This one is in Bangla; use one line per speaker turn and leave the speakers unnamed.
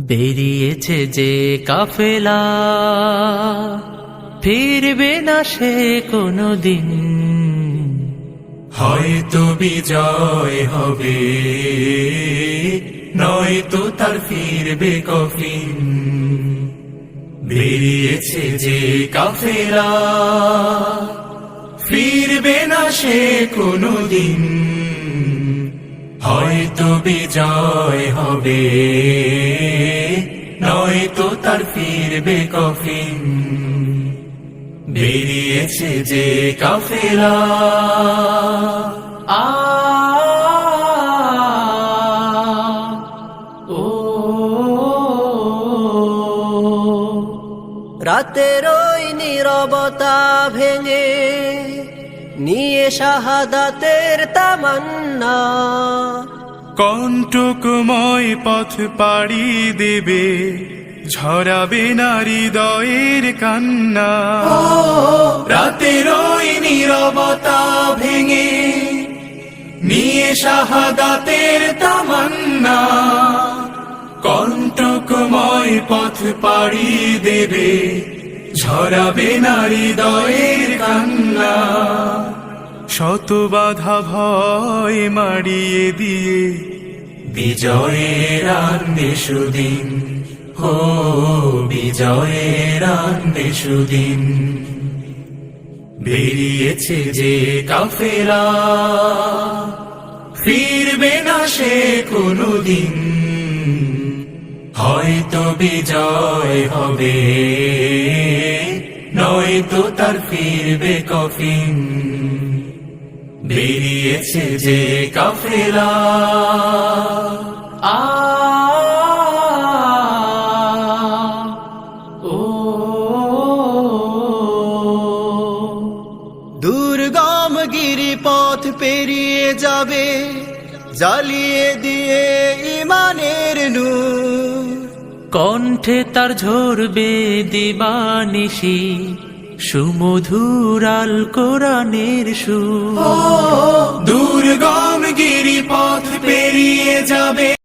বেরিয়েছে যে কাফেলা, ফিরবে না সে কোনদিন।
হয়তো বিজয় হবে, নয়তো তার ফিরবে কফিন। বেরিয়েছে যে কাফেলা, ফিরবে না সে কোনদিন। হয়তো বিজয় হবে, নয়তো তার ফিরবে কফিন। বেরিয়েছে যে কাফেলা।
আ ও
রাতের ওই নীরবতা ভেঙে নিয়ে শাহাদাতের তামান্না,
কণ্টকময় পথ পাড়ি দেবে, ঝরাবে না হৃদয়ের কান্না। রাতের ওই নীরবতা ভেঙে নিয়ে শাহাদাতের তামান্না, কণ্টকময় পথ পাড়ি দেবে, ঝরাবে না হৃদয়ের কান্না। শত বাধা ভয় মারিয়ে দিয়ে বিজয়ের আনবে সুদিন। ও বিজয়ের আনবে সুদিন। বেরিয়েছে যে কাফেলা, ফিরবে না সে কোনদিন। হয়তো বিজয় হবে, নয়তো তার ফিরবে কফিন। বেরিয়েছে যে কাফেলা।
আ ও
দুর্গম গিরিপথ পেরিয়ে যাবে, জ্বালিয়ে দিয়ে ইমানের নূর।
কণ্ঠে তার ঝরবে দিবানিশি, সুমধুর আল কোরআনের সুর।
দুর্গম গিরিপথ পেরিয়ে যাবে,